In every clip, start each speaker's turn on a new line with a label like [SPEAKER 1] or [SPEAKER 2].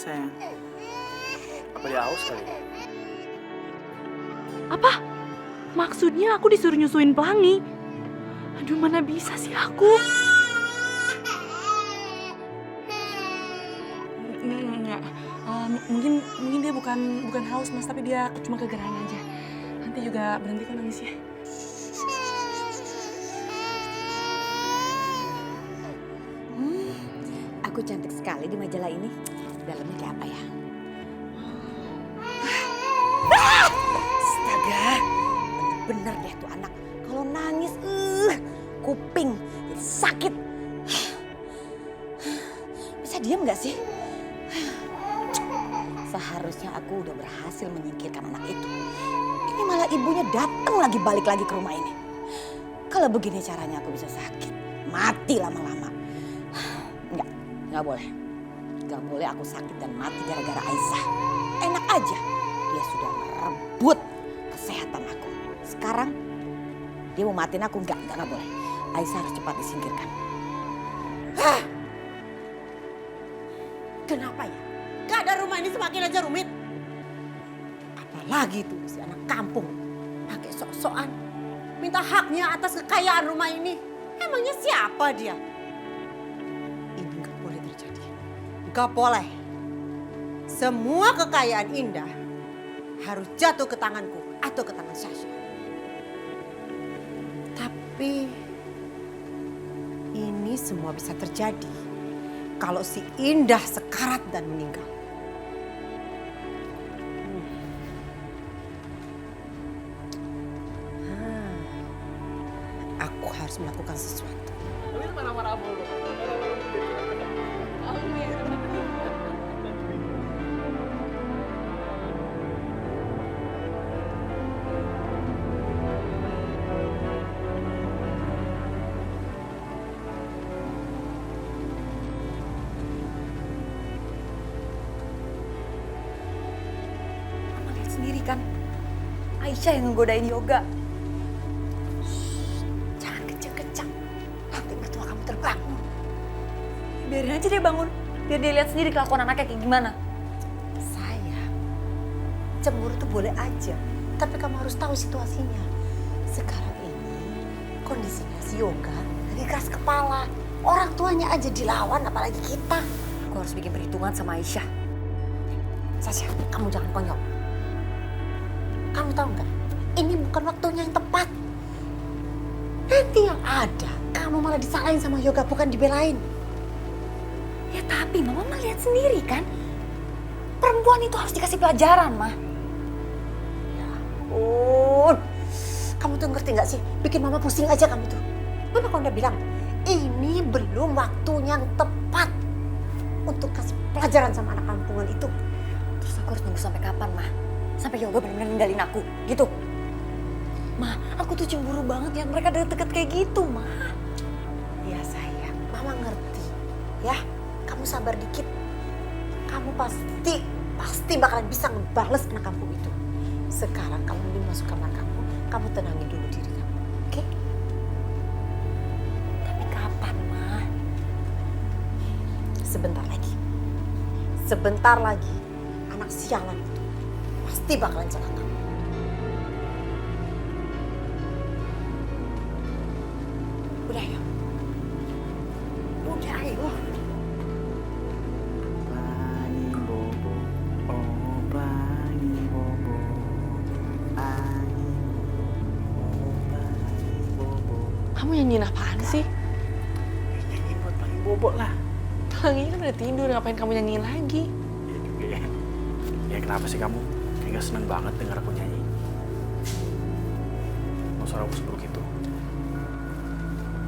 [SPEAKER 1] sayang. Apa dia haus kali?
[SPEAKER 2] Apa? Maksudnya aku disuruh nyusuin Pelangi? Aduh, mana bisa sih aku? Enggak. Mungkin dia bukan haus, Mas, tapi dia cuma kegerahan aja. Nanti juga berhenti kan nangisnya.
[SPEAKER 3] Aku cantik sekali di majalah ini. Dalamnya kayak apa ya? Astaga, bener-bener deh tuh anak. Kalau nangis, kuping jadi sakit. Bisa diem gak sih? Seharusnya aku udah berhasil menyingkirkan anak itu. Ini malah ibunya datang balik lagi ke rumah ini. Kalau begini caranya aku bisa sakit, mati lama-lama. Nggak boleh. Nggak boleh aku sakit dan mati gara-gara Aisyah. Enak aja, dia sudah merebut kesehatan aku. Sekarang dia mau matiin aku, nggak boleh. Aisyah harus cepat disingkirkan. Kenapa ya? Keadaan rumah ini semakin aja rumit. Apalagi tuh si anak kampung pakai sok-sokan minta haknya atas kekayaan rumah ini. Emangnya siapa dia? Ini nggak boleh terjadi. Nggak boleh. Semua kekayaan Indah harus jatuh ke tanganku atau ke tangan Sasha. Tapi ini semua bisa terjadi kalau si Indah sekarat dan meninggal. Aku harus melakukan sesuatu.
[SPEAKER 1] Marah-marah mulu.
[SPEAKER 3] Mama lihat sendiri kan, Aisyah yang ngegodain Yoga. Jangan kencang-kencang, nanti mertua kamu terbangun.
[SPEAKER 4] Biarin aja dia bangun, biar dia lihat sendiri kelakuan anaknya kayak gimana.
[SPEAKER 3] Sayang, cemburu tuh boleh aja, tapi kamu harus tahu situasinya. Sekarang ini kondisinya si Yoga lagi keras kepala. Orang tuanya aja dilawan, apalagi kita.
[SPEAKER 4] Aku harus bikin perhitungan sama Aisyah.
[SPEAKER 3] Sasha, kamu jangan konyol. Kamu tahu nggak? Ini bukan waktunya yang tepat. Nanti yang ada, kamu malah disalahin sama Yoga, bukan dibelain.
[SPEAKER 4] Ya tapi Mama lihat sendiri kan. Perempuan itu harus dikasih pelajaran, Ma.
[SPEAKER 3] Ya ampun. Kamu tuh ngerti nggak sih? Bikin Mama pusing aja kamu tuh. Mama kan udah bilang, ini belum waktunya yang tepat untuk kasih pelajaran sama anak kampungan itu.
[SPEAKER 4] Terus aku harus nunggu sampai kapan, Ma? Sampai Yoga benar-benar ninggalin aku, gitu. Ma, aku tuh cemburu banget lihat mereka deket-deket kayak gitu, Ma.
[SPEAKER 3] Ya sayang, Mama ngerti. Ya, kamu sabar dikit. Kamu pasti bakalan bisa ngebales anak kampung itu. Sekarang kamu mending masuk kamar kamu tenangin dulu diri kamu, oke?
[SPEAKER 4] Tapi kapan, Ma?
[SPEAKER 3] Sebentar lagi anak sialan itu pasti bakalan celaka. Udah ya. Udah ayo.
[SPEAKER 1] Pelangi bobo, oh pelangi bobo, pelangi bobo.
[SPEAKER 2] Kamu nyanyiin apaan sih?
[SPEAKER 1] Nyanyi buat pelangi bobo lah.
[SPEAKER 2] Pelangi kan udah tidur, ngapain kamu nyanyiin lagi?
[SPEAKER 1] Iya juga ya. Ya kenapa sih kamu kayak gak seneng banget denger aku nyanyi? Mau suara aku seburuk itu?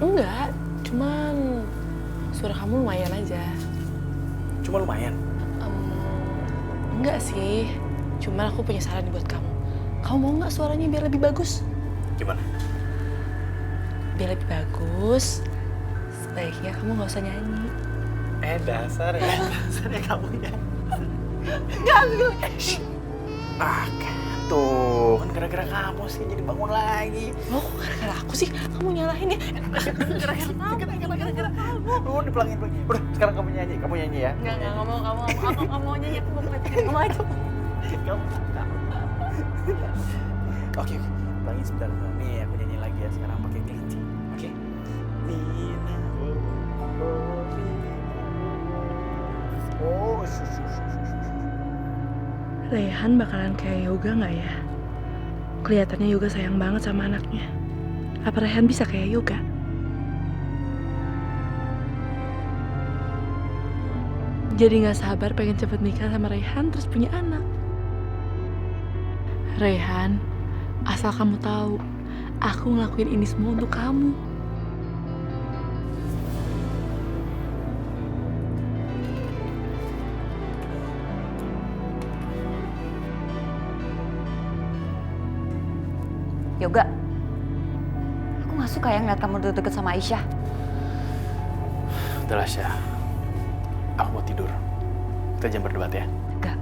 [SPEAKER 2] Enggak, cuman suara kamu lumayan aja.
[SPEAKER 1] Cuma lumayan.
[SPEAKER 2] Enggak sih, cuman aku punya saran buat kamu. Kamu mau nggak suaranya biar lebih bagus?
[SPEAKER 1] Gimana?
[SPEAKER 2] Biar lebih bagus, sebaiknya kamu nggak usah nyanyi.
[SPEAKER 1] Dasar ya kamu ya.
[SPEAKER 2] Enggak.
[SPEAKER 1] Ah, kan. Tuh, kan gara-gara kamu sih jadi bangun lagi.
[SPEAKER 2] Loh, kok gara-gara aku sih? Kamu nyalahin ya? Gara-gara kamu.
[SPEAKER 1] Lu dipelangin. Udah, sekarang kamu nyanyi ya.
[SPEAKER 2] Enggak mau, kamu mau nyanyi, aku mau pelajari kamu aja.
[SPEAKER 1] Kamu. Oke. Pelangin sebentar. Nih, aku nyanyi lagi ya. Sekarang pakai kelinci. Oke. Nina. Oh,
[SPEAKER 2] Rayhan bakalan kayak Yoga nggak ya? Kelihatannya Yoga sayang banget sama anaknya. Apa Rayhan bisa kayak Yoga? Jadi nggak sabar pengen cepet nikah sama Rayhan terus punya anak. Rayhan, asal kamu tahu, aku ngelakuin ini semua untuk kamu.
[SPEAKER 4] Yoga, aku gak suka ya ngeliat kamu deket-deket sama Aisyah.
[SPEAKER 1] Udah lah, Syah. Aku mau tidur. Kita jangan berdebat ya.
[SPEAKER 4] Enggak,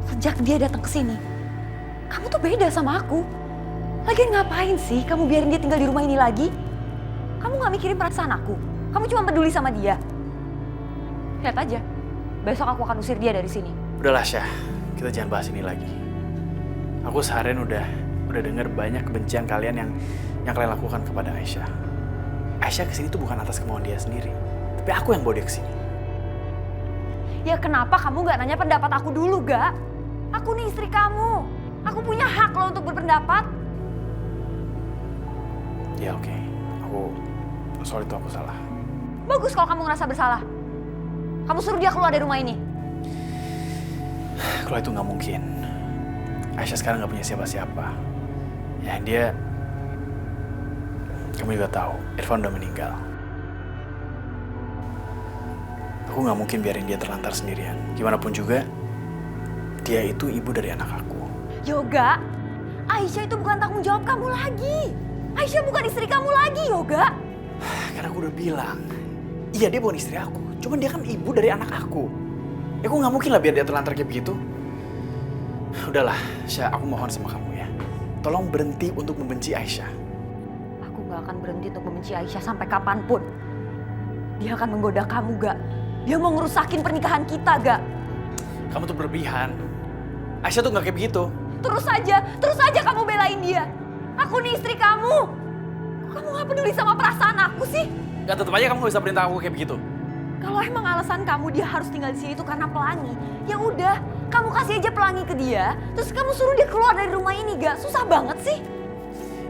[SPEAKER 4] sejak dia datang ke sini, kamu tuh beda sama aku. Lagian ngapain sih kamu biarin dia tinggal di rumah ini lagi? Kamu gak mikirin perasaan aku? Kamu cuma peduli sama dia? Lihat aja, besok aku akan usir dia dari sini.
[SPEAKER 1] Udahlah, Syah. Kita jangan bahas ini lagi. Aku seharian udah dengar banyak kebencian kalian yang kalian lakukan kepada Aisyah. Aisyah kesini tuh bukan atas kemauan dia sendiri, tapi aku yang bawa dia kesini.
[SPEAKER 4] Ya kenapa kamu gak nanya pendapat aku dulu, Gak? Aku nih istri kamu. Aku punya hak loh untuk berpendapat.
[SPEAKER 1] Ya oke. Sorry tuh aku salah.
[SPEAKER 4] Bagus kalau kamu ngerasa bersalah. Kamu suruh dia keluar dari rumah ini.
[SPEAKER 1] Kalau itu nggak mungkin. Aisyah sekarang nggak punya siapa-siapa. Ya kamu juga tahu, Irfan udah meninggal. Aku nggak mungkin biarin dia terlantar sendirian. Gimana pun juga, dia itu ibu dari anak aku.
[SPEAKER 4] Yoga, Aisyah itu bukan tanggung jawab kamu lagi. Aisyah bukan istri kamu lagi, Yoga.
[SPEAKER 1] Karena aku udah bilang, iya dia bukan istri aku. Cuman dia kan ibu dari anak aku. Ya aku nggak mungkin lah biar dia terlantar kayak begitu. Udahlah, Syah, aku mohon sama kamu ya. Tolong berhenti untuk membenci Aisyah.
[SPEAKER 4] Aku gak akan berhenti untuk membenci Aisyah sampai kapanpun. Dia akan menggoda kamu, Gak. Dia mau ngerusakin pernikahan kita, Gak.
[SPEAKER 1] Kamu tuh berlebihan. Aisyah tuh gak kayak begitu.
[SPEAKER 4] Terus aja kamu belain dia. Aku nih istri kamu. Kamu gak peduli sama perasaan aku sih?
[SPEAKER 1] Gak, tetep aja kamu gak bisa perintah aku kayak begitu.
[SPEAKER 4] Kalau emang alasan kamu dia harus tinggal di sini itu karena pelangi, ya udah, kamu kasih aja pelangi ke dia, terus kamu suruh dia keluar dari rumah ini, Gak? Susah banget sih.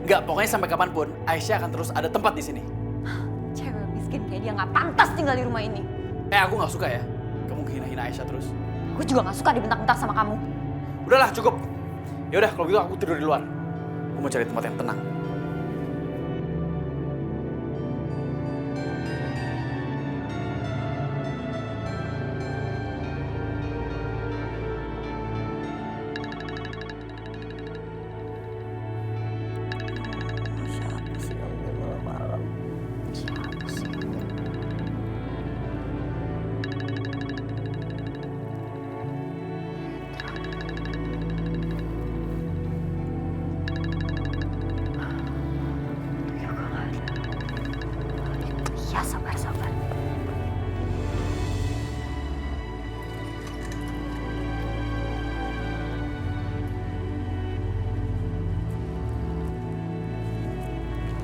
[SPEAKER 1] Gak, pokoknya sampai kapanpun Aisyah akan terus ada tempat di sini.
[SPEAKER 4] Cewek miskin kayak dia nggak pantas tinggal di rumah ini.
[SPEAKER 1] Aku nggak suka ya, kamu hina-hina Aisyah terus.
[SPEAKER 4] Aku juga nggak suka dibentak-bentak sama kamu.
[SPEAKER 1] Udahlah, cukup. Ya udah, kalau gitu aku tidur di luar. Aku mau cari tempat yang tenang.
[SPEAKER 3] Siapa sih yang malam-malam?
[SPEAKER 4] Siapa sih? Ya sabar.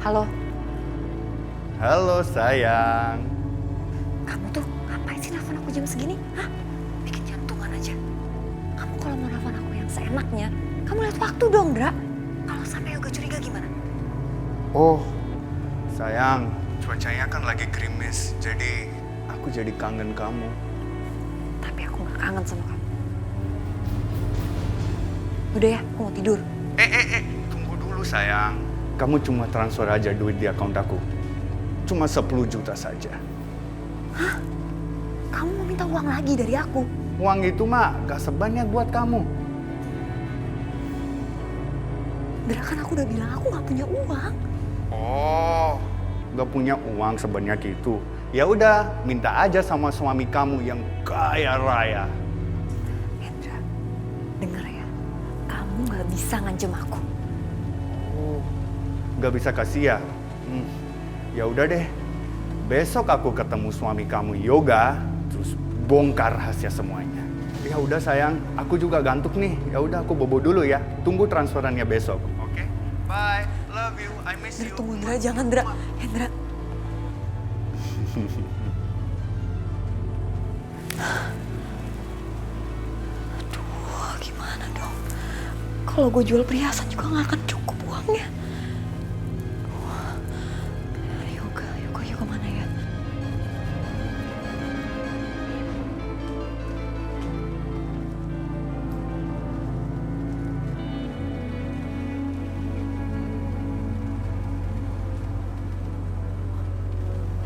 [SPEAKER 4] Halo,
[SPEAKER 5] Halo sayang.
[SPEAKER 4] kamu tuh ngapain sih nelfon aku jam segini? Hah? Bikin jantungan aja. Kamu kalau mau nelfon aku yang seenaknya, kamu lihat waktu dong, Dra. Kalau sampai Yoga curiga gimana?
[SPEAKER 5] Oh, sayang, cuacanya kan lagi gerimis, jadi aku jadi kangen kamu.
[SPEAKER 4] Tapi aku gak kangen sama kamu. Udah ya, aku mau tidur.
[SPEAKER 5] Tunggu dulu sayang. Kamu cuma transfer aja duit di akun aku. Cuma 10 juta saja.
[SPEAKER 4] Hah? Kamu mau minta uang lagi dari aku?
[SPEAKER 5] Uang itu mah gak sebanyak buat kamu.
[SPEAKER 4] Dra, kan aku udah bilang aku gak punya uang.
[SPEAKER 5] Oh, gak punya uang sebanyak itu. Ya udah, minta aja sama suami kamu yang kaya raya.
[SPEAKER 4] Hendra, denger ya. Kamu gak bisa ngancem aku.
[SPEAKER 5] Oh, nggak bisa kasih ya? Ya udah deh. Besok aku ketemu suami kamu Yoga, terus bongkar rahasia semuanya. Ya udah sayang, aku juga gantuk nih. Ya udah aku bobo dulu ya. Tunggu transferannya besok. Oke? Bye. Love you. I miss you.
[SPEAKER 2] Tunggu Indra, jangan Indra. Indra.
[SPEAKER 3] Aduh, gimana dong? Kalau gue jual perhiasan juga nggak akan cukup uangnya. Yoga mana ya?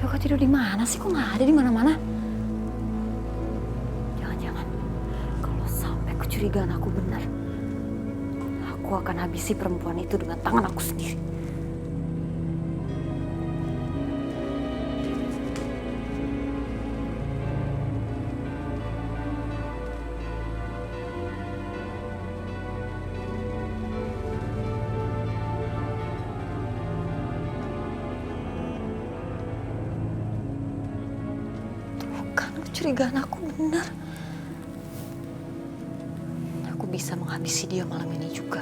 [SPEAKER 3] Yoga tidur di mana sih? Kok nggak ada di mana-mana? Jangan-jangan kalau sampai kecurigaan aku benar, aku akan habisi perempuan itu dengan tangan aku sendiri. Bukan, kecurigaan aku benar. Aku bisa menghabisi dia malam ini juga.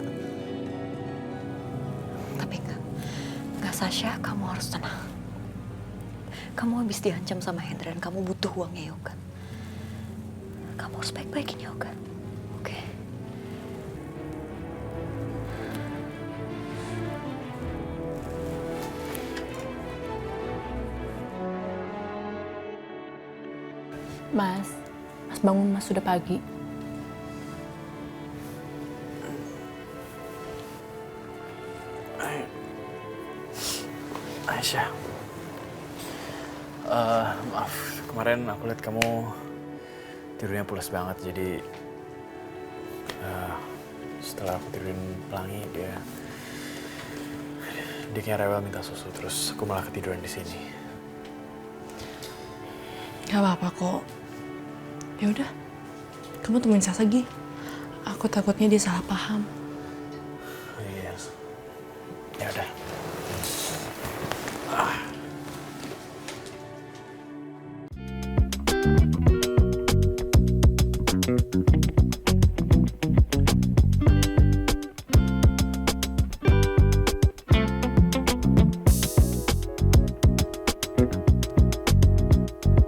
[SPEAKER 3] Tapi enggak Sasha, kamu harus tenang. Kamu habis diancam sama Hendra dan kamu butuh uangnya Yoga. Kamu harus baik-baikin Yoga, oke?
[SPEAKER 2] Mas bangun Mas, sudah pagi.
[SPEAKER 1] Aisyah, maaf kemarin aku lihat kamu tidurnya pulas banget, jadi setelah aku tidurin Pelangi dia kayak rewel minta susu, terus aku malah ketiduran di sini.
[SPEAKER 2] Gak apa-apa kok. Ya udah, kamu temuin Sasa lagi. Aku takutnya dia salah paham.
[SPEAKER 1] Iya. Ya udah.